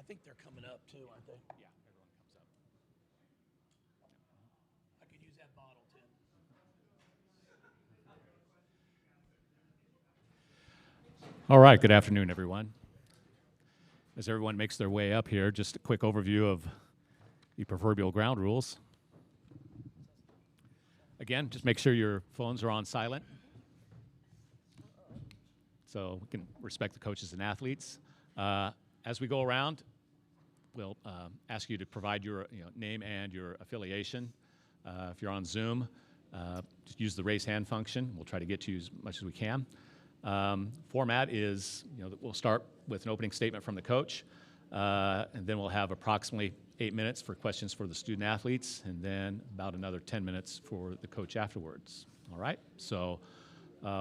think they're coming up too, aren't they? Yeah, everyone comes up. I could use that bottle, Tim. All right, good afternoon, everyone. As everyone makes their way up here, just a quick overview of the proverbial ground rules. Again, just make sure your phones are on silent so we can respect the coaches and athletes. As we go around, we'll ask you to provide your name and your affiliation. If you're on Zoom, just use the raise hand function. We'll try to get to you as much as we can. Format is, we'll start with an opening statement from the coach, and then we'll have approximately 8 minutes for questions for the student athletes, and then about another 10 minutes for the coach afterwards. All right, so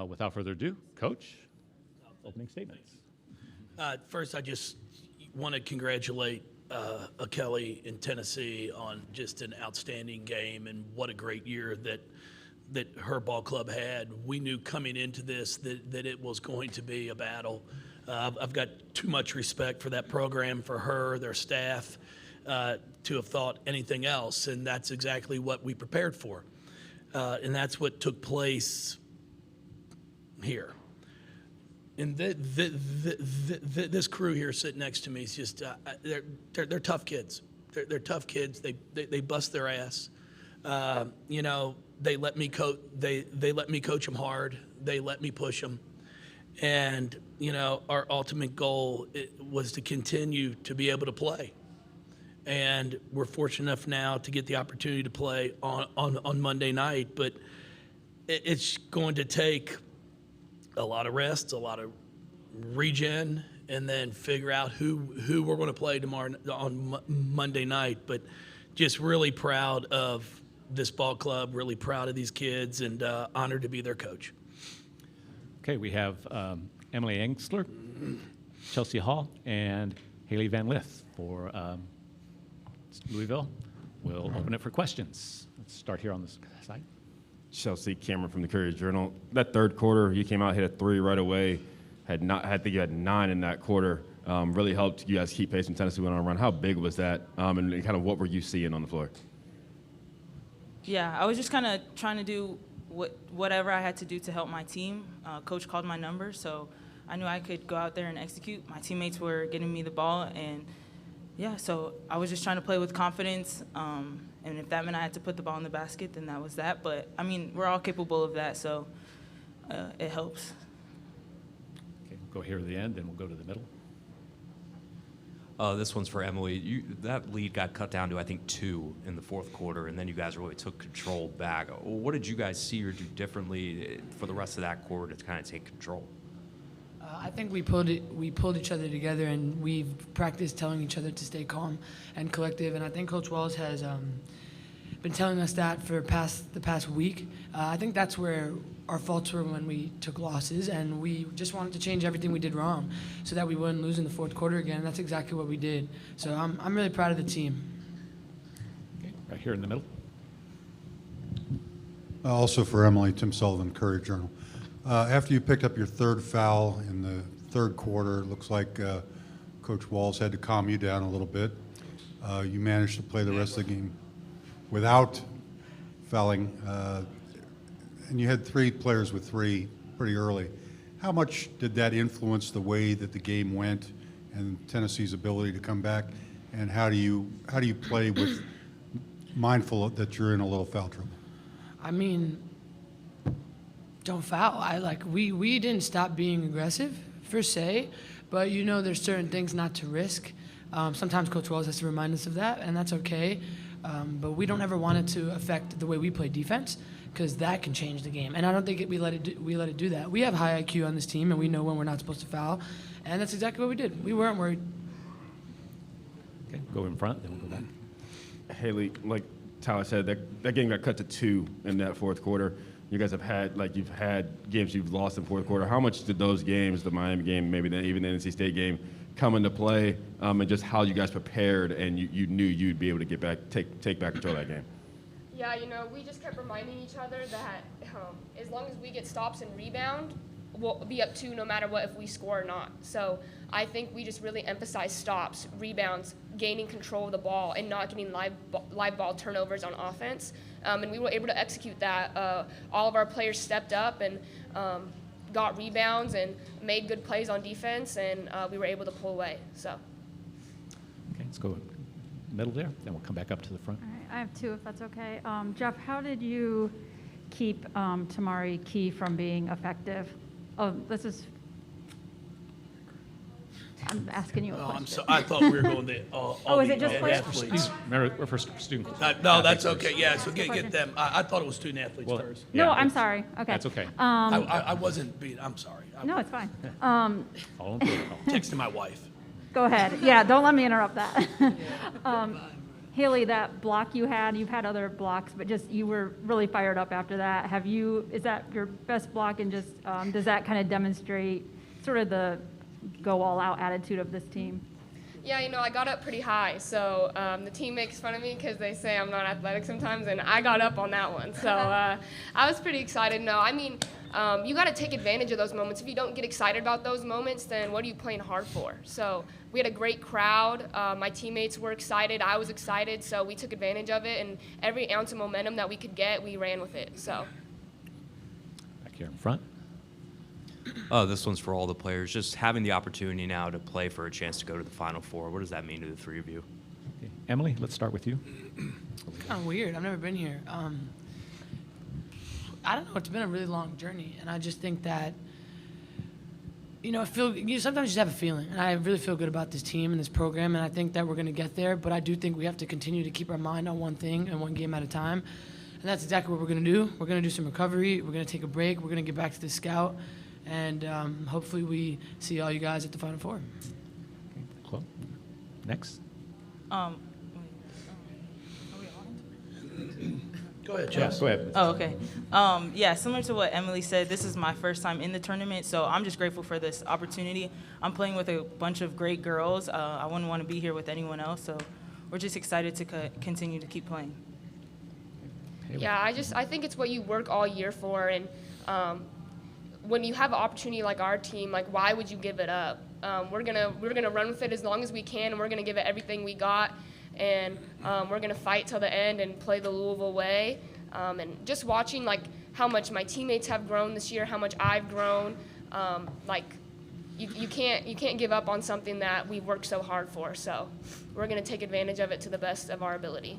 without further ado, Coach, opening statements. First, I just want to congratulate Kelly in Tennessee on just an outstanding game, and what a great year that her ball club had. We knew coming into this that it was going to be a battle. I've got too much respect for that program, for her, their staff, to have thought anything else, and that's exactly what we prepared for. And that's what took place here. And this crew here sitting next to me is just, they're tough kids. They're tough kids. They bust their ass. They let me coach. They let me coach them hard. They let me push them. And our ultimate goal was to continue to be able to play. And we're fortunate enough now to get the opportunity to play on Monday night. But it's going to take a lot of rest, a lot of regen, and then figure out who we're going to play tomorrow on Monday night. But just really proud of this ball club, really proud of these kids, and honored to be their coach. Okay, we have Emily Engsler, Chelsea Hall, and Haley Van Lith for Louisville. We'll open it for questions. Let's start here on this side. Chelsea Cameron from the Courier-Journal. That third quarter, you came out, hit a three right away. I think you had 9 in that quarter. Really helped you guys keep pace when Tennessee went on a run. How big was that, and kind of what were you seeing on the floor? Yeah, I was just kind of trying to do whatever I had to do to help my team. Coach called my number, so I knew I could go out there and execute. My teammates were getting me the ball, and yeah, so I was just trying to play with confidence. And if that meant I had to put the ball in the basket, then that was that. But, I mean, we're all capable of that, so it helps. Okay, we'll go here to the end, then we'll go to the middle. This one's for Emily. That lead got cut down to, I think, 2 in the fourth quarter, and then you guys really took control back. What did you guys see or do differently for the rest of that quarter to kind of take control? I think we pulled each other together, and we've practiced telling each other to stay calm and collective. And I think Coach Walls has been telling us that for the past week. I think that's where our faults were when we took losses, and we just wanted to change everything we did wrong so that we wouldn't lose in the fourth quarter again. And that's exactly what we did. So I'm really proud of the team. Okay, right here in the middle. Also for Emily, Tim Sullivan, Courier-Journal. After you picked up your third foul in the third quarter, it looks like Coach Walls had to calm you down a little bit. You managed to play the rest of the game without fouling, and you had 3 players with 3 pretty early. How much did that influence the way that the game went and Tennessee's ability to come back? And how do you play with mindful that you're in a little foul trouble? I mean, don't foul. We didn't stop being aggressive per se, but there's certain things not to risk. Sometimes Coach Wells has to remind us of that, and that's okay. But we don't ever want it to affect the way we play defense, because that can change the game. And I don't think we let it do that. We have high IQ on this team, and we know when we're not supposed to foul, and that's exactly what we did. We weren't worried. Okay, go in front, then we'll go back. Haley, like Tyler said, that game got cut to 2 in that fourth quarter. You guys have had, you've had games you've lost in fourth quarter. How much did those games, the Miami game, maybe even the NC State game, come into play, and just how you guys prepared and you knew you'd be able to get back, take back control of that game? Yeah, we just kept reminding each other that as long as we get stops and rebound, we'll be up 2 no matter what if we score or not. So I think we just really emphasize stops, rebounds, gaining control of the ball, and not getting live ball turnovers on offense. And we were able to execute that. All of our players stepped up and got rebounds and made good plays on defense, and we were able to pull away. So. Okay, let's go middle there, then we'll come back up to the front. All right, I have 2 if that's okay. Jeff, how did you keep Tamari Key from being effective? Oh, I'm asking you a question. I'm so, I thought we were going to all is the it just players? athletes. Remember, we're for student. No, that's athletes okay. first. Yeah, so get them. I thought it was student athletes Well, first. No, yeah, I'm it's- sorry. Okay. That's okay. I wasn't being. I'm sorry. No, it's fine. Follow protocol. Texting my wife. Go ahead. Yeah, don't let me interrupt that. Haley, that block you've had other blocks, but just you were really fired up after that. Is that your best block, and just does that kind of demonstrate sort of the go all out attitude of this team? Yeah, I got up pretty high, so the team makes fun of me because they say I'm not athletic sometimes, and I got up on that one. So I was pretty excited. No, I mean, you got to take advantage of those moments. If you don't get excited about those moments, then what are you playing hard for? So we had a great crowd. My teammates were excited. I was excited, so we took advantage of it, and every ounce of momentum that we could get, we ran with it. So. Back here in front. This one's for all the players. Just having the opportunity now to play for a chance to go to the Final Four, what does that mean to the 3 of you? Okay. Emily, let's start with you. It's kind of weird. I've never been here. I don't know. It's been a really long journey, and I just think that, sometimes you just have a feeling, and I really feel good about this team and this program, and I think that we're going to get there. But I do think we have to continue to keep our mind on one thing and one game at a time, and that's exactly what we're going to do. We're going to do some recovery. We're going to take a break. We're going to get back to the scout, and hopefully we see all you guys at the Final Four. Okay. Chloe. Next. Go ahead, Yeah, Jess. go ahead. Oh, okay. Yeah, similar to what Emily said, this is my first time in the tournament, so I'm just grateful for this opportunity. I'm playing with a bunch of great girls. I wouldn't want to be here with anyone else, so we're just excited to continue to keep playing. Yeah, I think it's what you work all year for, and when you have an opportunity like our team, like why would you give it up? We're gonna run with it as long as we can, and we're gonna give it everything we got, and we're gonna fight till the end and play the Louisville way. And just watching like how much my teammates have grown this year, how much I've grown, you can't give up on something that we worked so hard for. So we're gonna take advantage of it to the best of our ability.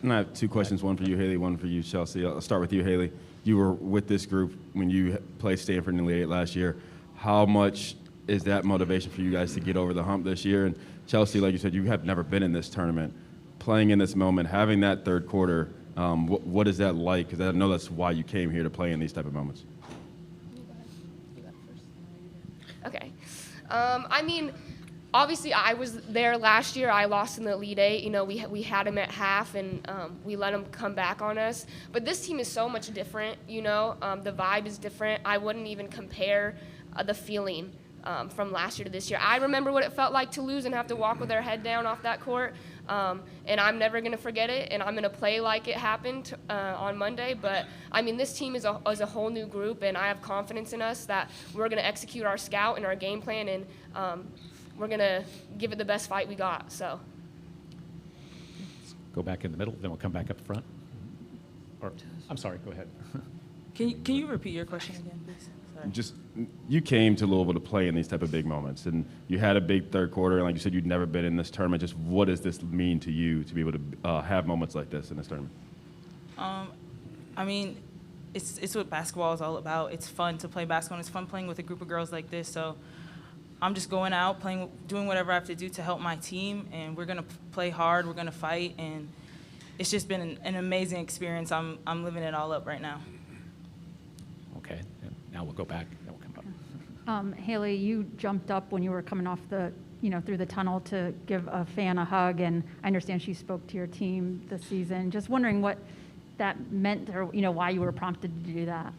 And I have 2 questions, one for you, Haley, one for you, Chelsea. I'll start with you, Haley. You were with this group when you played Stanford in the Elite Eight last year. How much is that motivation for you guys to get over the hump this year? And Chelsea, like you said, you have never been in this tournament. Playing in this moment, having that third quarter, what is that like? Because I know that's why you came here to play in these type of moments. Okay. I mean, obviously, I was there last year. I lost in the Elite Eight. We had them at half, and we let them come back on us. But this team is so much different. The vibe is different. I wouldn't even compare the feeling from last year to this year. I remember what it felt like to lose and have to walk with our head down off that court, and I'm never going to forget it, and I'm going to play like it happened on Monday. But, I mean, this team is a whole new group, and I have confidence in us that we're going to execute our scout and our game plan, and we're going to give it the best fight we got. So. Let's go back in the middle, then we'll come back up front. Or, I'm sorry, go ahead. Can you repeat your question again, please? Sorry. You came to Louisville to play in these type of big moments, and you had a big third quarter, and like you said, you'd never been in this tournament. Just what does this mean to you to be able to have moments like this in this tournament? I mean, it's what basketball is all about. It's fun to play basketball, and it's fun playing with a group of girls like this. So I'm just going out, doing whatever I have to do to help my team, and we're gonna play hard. We're gonna fight, and it's just been an amazing experience. I'm living it all up right now. Okay, and now we'll go back, then we'll come up. Haley, you jumped up when you were coming off through the tunnel to give a fan a hug, and I understand she spoke to your team this season. Just wondering what that meant, or why you were prompted to do that.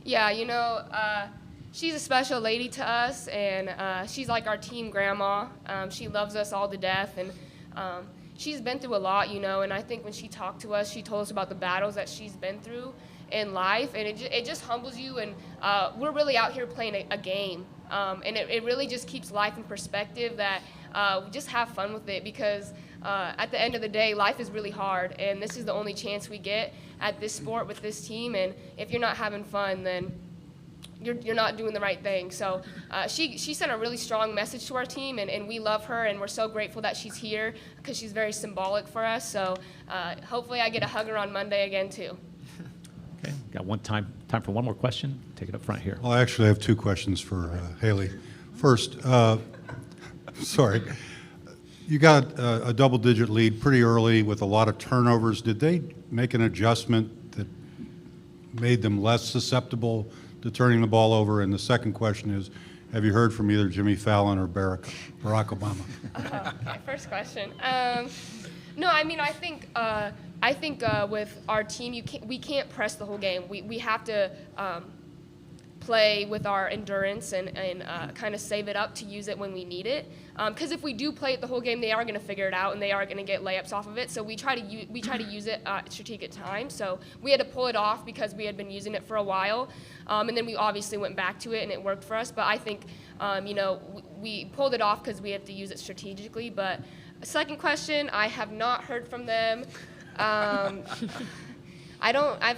Yeah, she's a special lady to us, and she's like our team grandma. She loves us all to death, and she's been through a lot, and I think when she talked to us, she told us about the battles that she's been through in life, and it just humbles you. And we're really out here playing a game, and it really just keeps life in perspective, that we just have fun with it, because at the end of the day, life is really hard, and this is the only chance we get at this sport with this team. And if you're not having fun, then you're not doing the right thing. So she sent a really strong message to our team, and we love her, and we're so grateful that she's here, because she's very symbolic for us. So hopefully I get to hug her on Monday again too. Okay, got time for one more question. Take it up front here. Well, I actually have two questions for Haley. First, sorry, you got a double-digit lead pretty early with a lot of turnovers. Did they make an adjustment that made them less susceptible to turning the ball over? And the second question is, have you heard from either Jimmy Fallon or Barack Obama? Okay, first question. No, I mean, I think with our team, we can't press the whole game. We have to play with our endurance and kind of save it up to use it when we need it. Because if we do play it the whole game, they are going to figure it out, and they are going to get layups off of it. So we try to use it at strategic times. So we had to pull it off because we had been using it for a while, and then we obviously went back to it, and it worked for us. But I think we pulled it off because we have to use it strategically. But second question, I have not heard from them. I've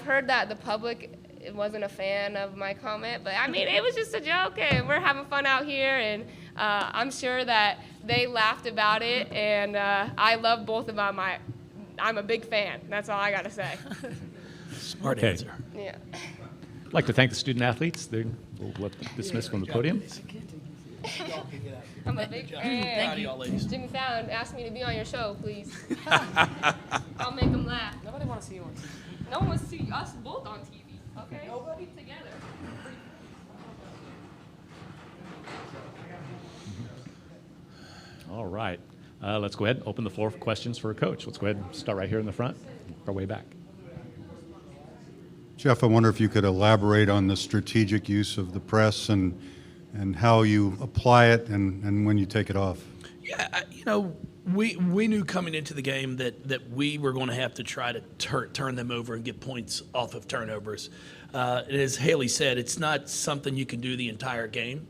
heard that the public wasn't a fan of my comment, but I mean, it was just a joke, and we're having fun out here, and I'm sure that they laughed about it, and I love both of them. I'm a big fan. That's all I got to say. Smart Okay. answer. Yeah. I'd like to thank the student athletes. We'll let them dismiss from the podium. I'm a big Proud fan. of y'all, ladies. Jimmy Fallon asked me to be on your show, please. I'll make them laugh. Nobody wants to see you on TV. No one wants to see us both on TV. Okay? Nobody together. All right. Let's go ahead and open the floor for questions for a coach. Let's go ahead and start right here in the front, work our way back. Jeff, I wonder if you could elaborate on the strategic use of the press and how you apply it and when you take it off. Yeah, we knew coming into the game that we were going to have to try to turn them over and get points off of turnovers. And as Haley said, it's not something you can do the entire game.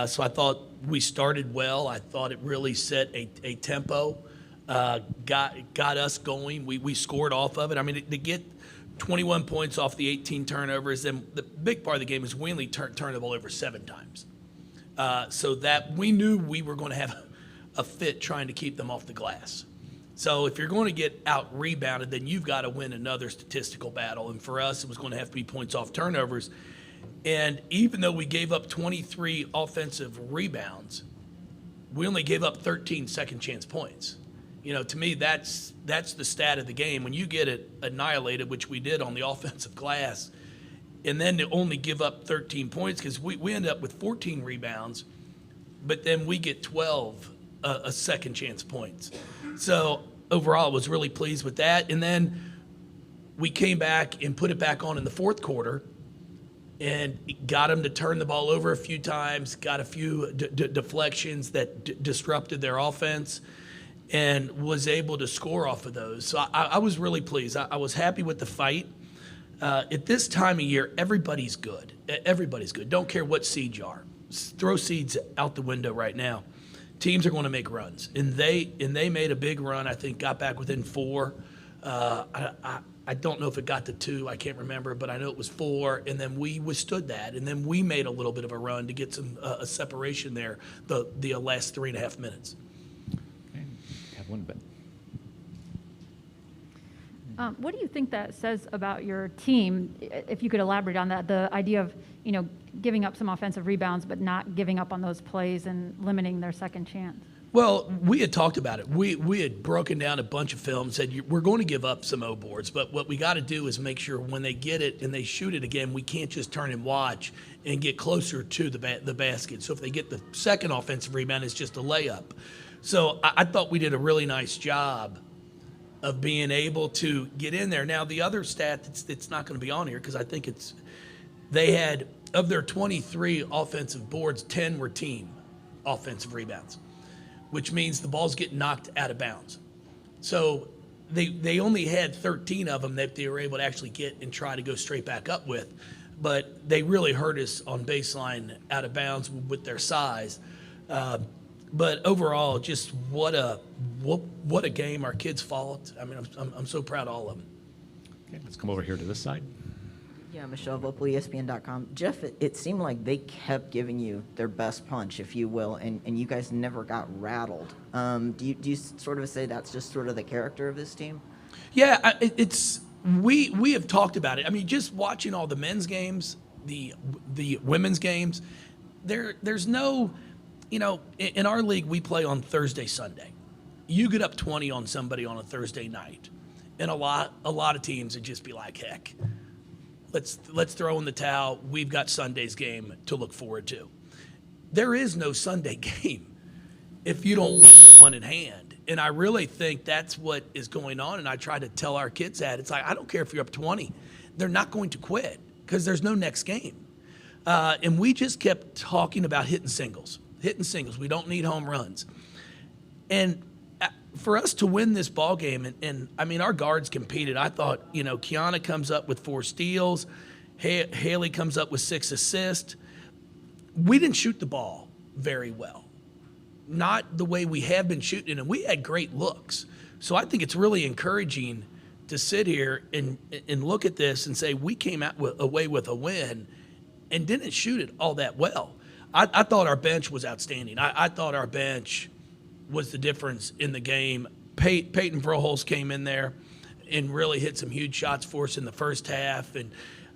So I thought we started well. I thought it really set a tempo, got us going. We scored off of it. I mean, to get 21 points off the 18 turnovers, and the big part of the game is we only turned the ball over 7 times. So that we knew we were going to have a fit trying to keep them off the glass. So if you're going to get out-rebounded, then you've got to win another statistical battle. And for us, it was going to have to be points off turnovers. And even though we gave up 23 offensive rebounds, we only gave up 13 second-chance points. To me, that's the stat of the game. When you get it annihilated, which we did on the offensive glass, and then to only give up 13 points, because we end up with 14 rebounds, but then we get 12 a second chance points. So overall, I was really pleased with that. And then we came back and put it back on in the fourth quarter and got them to turn the ball over a few times, got a few deflections that disrupted their offense, and was able to score off of those. So I was really pleased. I was happy with the fight. At this time of year, everybody's good. Everybody's good. Don't care what seed you are. Throw seeds out the window right now. Teams are going to make runs, and they made a big run. I think got back within 4. I don't know if it got to 2. I can't remember, but I know it was 4. And then we withstood that, and then we made a little bit of a run to get some a separation there. The last 3.5 minutes. Okay, have one bit. What do you think that says about your team, if you could elaborate on that, the idea of, giving up some offensive rebounds but not giving up on those plays and limiting their second chance? Well, we had talked about it. We had broken down a bunch of film, said we're going to give up some O boards, but what we got to do is make sure when they get it and they shoot it again, we can't just turn and watch and get closer to the basket. So if they get the second offensive rebound, it's just a layup. So I thought we did a really nice job of being able to get in there. Now, the other stat that's not going to be on here, because I think they had, of their 23 offensive boards, 10 were team offensive rebounds, which means the ball's getting knocked out of bounds. So they only had 13 of them that they were able to actually get and try to go straight back up with. But they really hurt us on baseline out of bounds with their size. But overall, just what a game our kids fought. I mean, I'm so proud of all of them. Okay, let's come over here to this side. Yeah, Michelle Vopel, ESPN.com. Jeff, it seemed like they kept giving you their best punch, if you will, and you guys never got rattled. Do you sort of say that's just sort of the character of this team? Yeah, we have talked about it. I mean, just watching all the men's games, the women's games, there's no, in our league we play on Thursday, Sunday. You get up 20 on somebody on a Thursday night, and a lot of teams would just be like, heck, let's throw in the towel. We've got Sunday's game to look forward to. There is no Sunday game if you don't win one in hand. And I really think that's what is going on. And I try to tell our kids that. It's like, I don't care if you're up 20. They're not going to quit because there's no next game. And we just kept talking about hitting singles. We don't need home runs. And for us to win this ball game, and I mean, our guards competed. I thought, Kiana comes up with 4 steals. Haley comes up with 6 assists. We didn't shoot the ball very well. Not the way we have been shooting it, and we had great looks. So I think it's really encouraging to sit here and look at this and say we came away with a win and didn't shoot it all that well. I thought our bench was outstanding. I thought our bench was the difference in the game. Peyton Verholz came in there and really hit some huge shots for us in the first half, and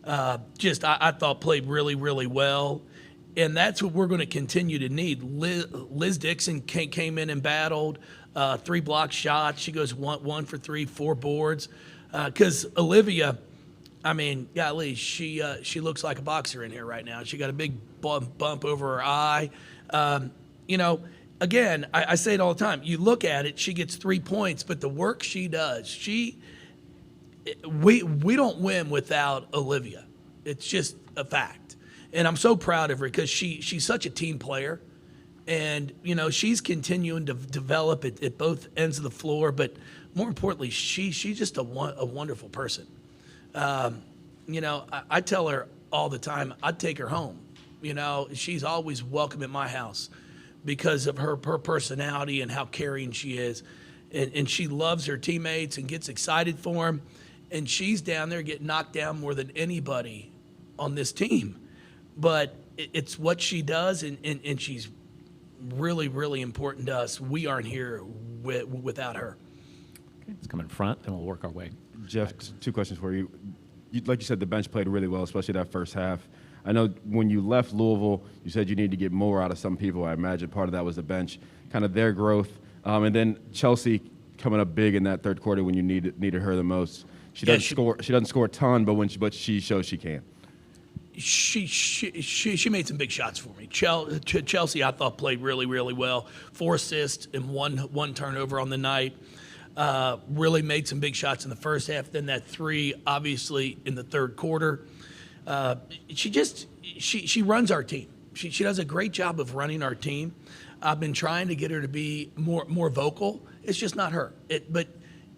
I thought played really, really well. And that's what we're going to continue to need. Liz Dixon came in and battled, 3 block shots. She goes 1 for 3, 4 boards. Because Olivia, I mean, golly, she looks like a boxer in here right now. She got a big bump over her eye. Again, I say it all the time. You look at it, she gets 3 points, but the work she does, we don't win without Olivia. It's just a fact. And I'm so proud of her because she's such a team player. And, she's continuing to develop at both ends of the floor. But more importantly, she's just a wonderful person. I tell her all the time, I'd take her home. She's always welcome at my house because of her personality and how caring she is. And she loves her teammates and gets excited for them. And she's down there getting knocked down more than anybody on this team. But it's what she does, and she's really, really important to us. We aren't here without her. Okay, let's come in front, and we'll work our way. Jeff, 2 questions for you. Like you said, the bench played really well, especially that first half. I know when you left Louisville, you said you need to get more out of some people. I imagine part of that was the bench, kind of their growth. And then Chelsea coming up big in that third quarter when you needed her the most. She doesn't score a ton, but she shows she can. She made some big shots for me. Chelsea, I thought, played really, really well. 4 assists and one turnover on the night. Really made some big shots in the first half. Then that 3, obviously, in the third quarter. She runs our team. She does a great job of running our team. I've been trying to get her to be more vocal. It's just not her. But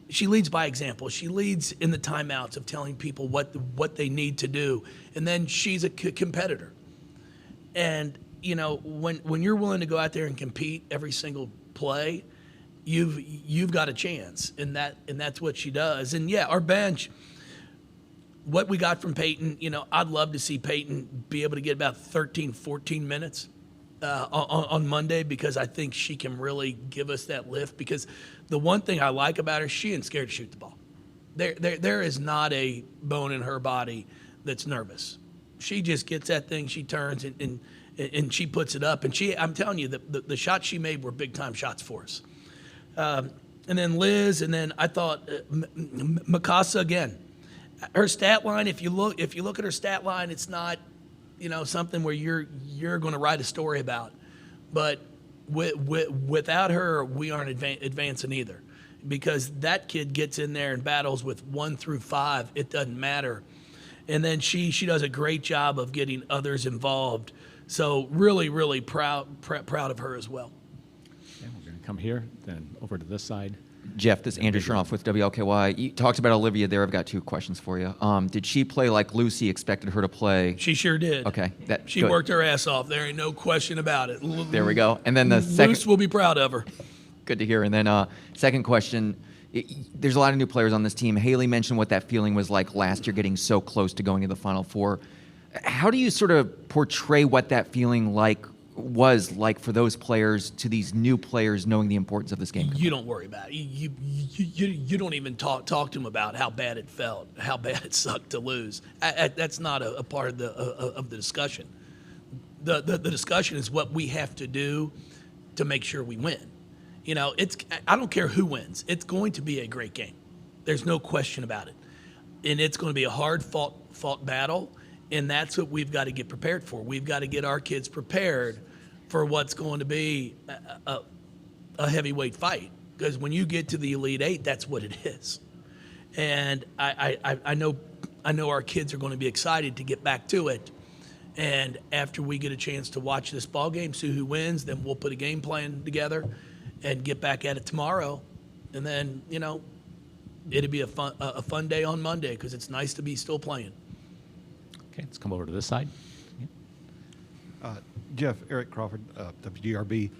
she leads by example. She leads in the timeouts of telling people what they need to do. And then she's a competitor. And, when you're willing to go out there and compete every single play, you've got a chance. And that's what she does. And, yeah, our bench, what we got from Peyton, I'd love to see Peyton be able to get about 13, 14 minutes on Monday because I think she can really give us that lift because the one thing I like about her, she ain't scared to shoot the ball. There is not a bone in her body that's nervous. She just gets that thing, she turns, and she puts it up. And I'm telling you, the shots she made were big-time shots for us. And then Liz, and then I thought Mikasa again. Her stat line, if you look at her stat line, it's not, something where you're going to write a story about. But without her, we aren't advancing either, because that kid gets in there and battles with 1 through 5. It doesn't matter, and then she does a great job of getting others involved. So really, really proud of her as well. Okay, we're going to come here, then over to this side. Jeff, this is Andrew Shernoff with WLKY. You talked about Olivia there. I've got 2 questions for you. Did she play like Lucy expected her to play? She sure did. Okay. She good. worked her ass off. There ain't no question about it. There we go. And then the second. Luce will be proud of her. Good to hear. And then second question, there's a lot of new players on this team. Haley mentioned what that feeling was like last year, getting so close to going to the Final Four. How do you sort of portray what that feeling was like for those players to these new players knowing the importance of this game? You don't worry about it. You don't even talk to them about how bad it felt, how bad it sucked to lose. That's not a part of the discussion. The discussion is what we have to do to make sure we win. You know, I don't care who wins. It's going to be a great game. There's no question about it. And it's going to be a hard fought battle, and that's what we've got to get prepared for. We've got to get our kids prepared for what's going to be a heavyweight fight. Because when you get to the Elite Eight, that's what it is. And I know our kids are going to be excited to get back to it. And after we get a chance to watch this ball game, see who wins, then we'll put a game plan together and get back at it tomorrow. And then, you know, it'll be a fun day on Monday because it's nice to be still playing. Okay, let's come over to this side. Jeff, Eric Crawford, WDRB.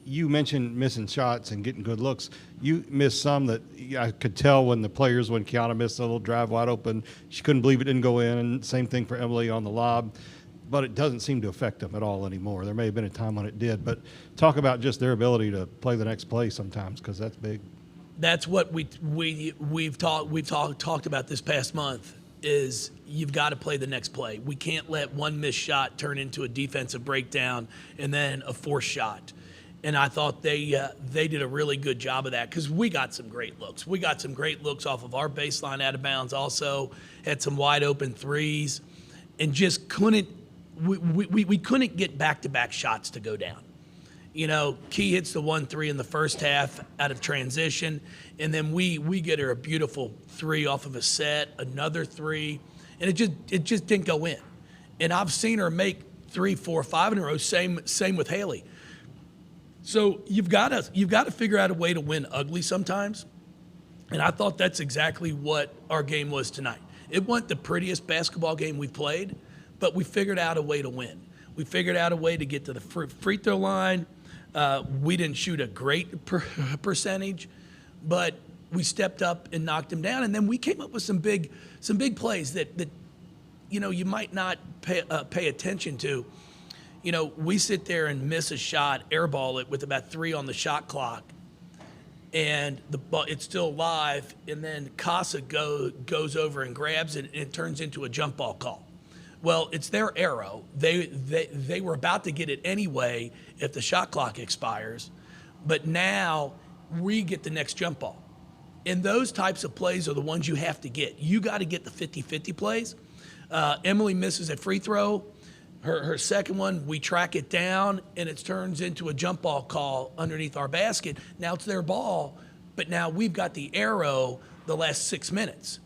You mentioned missing shots and getting good looks. You missed some that I could tell when Kiana missed a little drive wide open, she couldn't believe it didn't go in. And same thing for Emily on the lob. But it doesn't seem to affect them at all anymore. There may have been a time when it did, but talk about just their ability to play the next play sometimes, because that's big. That's what we've talked about this past month. Is you've got to play the next play. We can't let one missed shot turn into a defensive breakdown and then a forced shot. And I thought they did a really good job of that because we got some great looks. We got some great looks off of our baseline out of bounds. Also had some wide open threes, and just couldn't. We couldn't get back-to-back shots to go down. You know, Key hits the 1-3 in the first half out of transition, and then we get her a beautiful 3 off of a set, another 3, and it just didn't go in. And I've seen her make 3, 4, 5 in a row. Same with Haley. So you've got to figure out a way to win ugly sometimes, and I thought that's exactly what our game was tonight. It wasn't the prettiest basketball game we've played, but we figured out a way to win. We figured out a way to get to the free throw line. We didn't shoot a great percentage, but we stepped up and knocked them down. And then we came up with some big plays that you know, you might not pay attention to. You know, we sit there and miss a shot, airball it with about 3 on the shot clock, and it's still live. And then Casa goes over and grabs it, and it turns into a jump ball call. Well, it's their arrow. They were about to get it anyway if the shot clock expires, but now we get the next jump ball. And those types of plays are the ones you have to get. You got to get the 50-50 plays. Emily misses a free throw. Her second one, we track it down, and it turns into a jump ball call underneath our basket. Now it's their ball, but now we've got the arrow the last 6 minutes.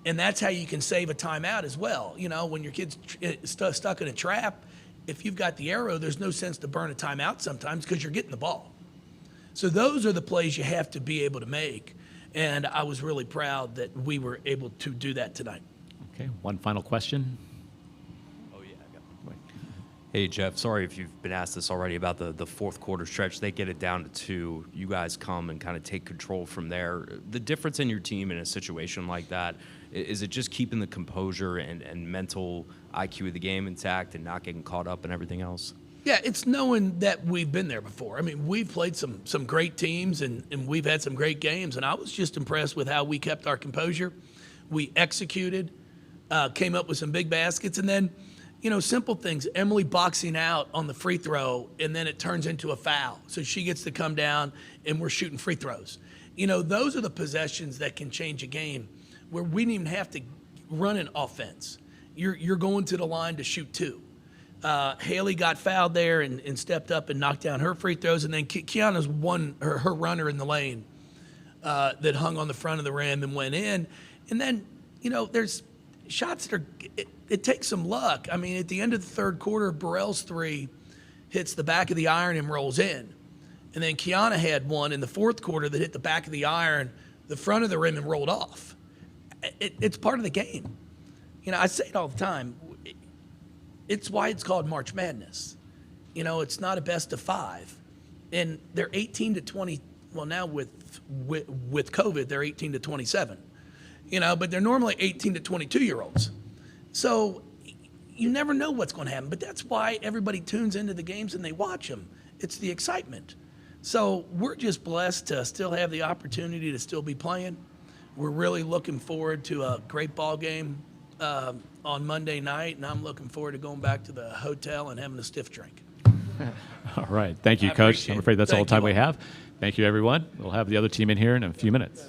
And that's how you can save a timeout as well. You know, when your kid's stuck in a trap, if you've got the arrow, there's no sense to burn a timeout sometimes because you're getting the ball. So those are the plays you have to be able to make. And I was really proud that we were able to do that tonight. Okay, one final question. Hey, Jeff, sorry if you've been asked this already about the fourth quarter stretch. They get it down to 2. You guys come and kind of take control from there. The difference in your team in a situation like that, is it just keeping the composure and mental IQ of the game intact and not getting caught up in everything else? Yeah, it's knowing that we've been there before. I mean, we've played some great teams, and we've had some great games, and I was just impressed with how we kept our composure. We executed, came up with some big baskets, and then, you know, simple things. Emily boxing out on the free throw, and then it turns into a foul. So she gets to come down, and we're shooting free throws. You know, those are the possessions that can change a game where we didn't even have to run an offense. You're going to the line to shoot 2. Haley got fouled there and stepped up and knocked down her free throws, and then Kiana's won her runner in the lane that hung on the front of the rim and went in. And then, you know, there's shots that it takes some luck. I mean, at the end of the third quarter, Burrell's 3 hits the back of the iron and rolls in. And then Kiana had one in the fourth quarter that hit the back of the iron, the front of the rim, and rolled off. It's part of the game. I say it all the time. It's why it's called March Madness. It's not a best of 5. And they're 18 to 20. Well, now with COVID, they're 18 to 27. But they're normally 18 to 22-year-olds. So you never know what's going to happen. But that's why everybody tunes into the games and they watch them. It's the excitement. So we're just blessed to still have the opportunity to still be playing. We're really looking forward to a great ball game on Monday night, and I'm looking forward to going back to the hotel and having a stiff drink. All right. Thank you, I Coach. appreciate I'm it. afraid that's all the Thank you time we all. have. Thank you, everyone. We'll have the other team in here in a few minutes.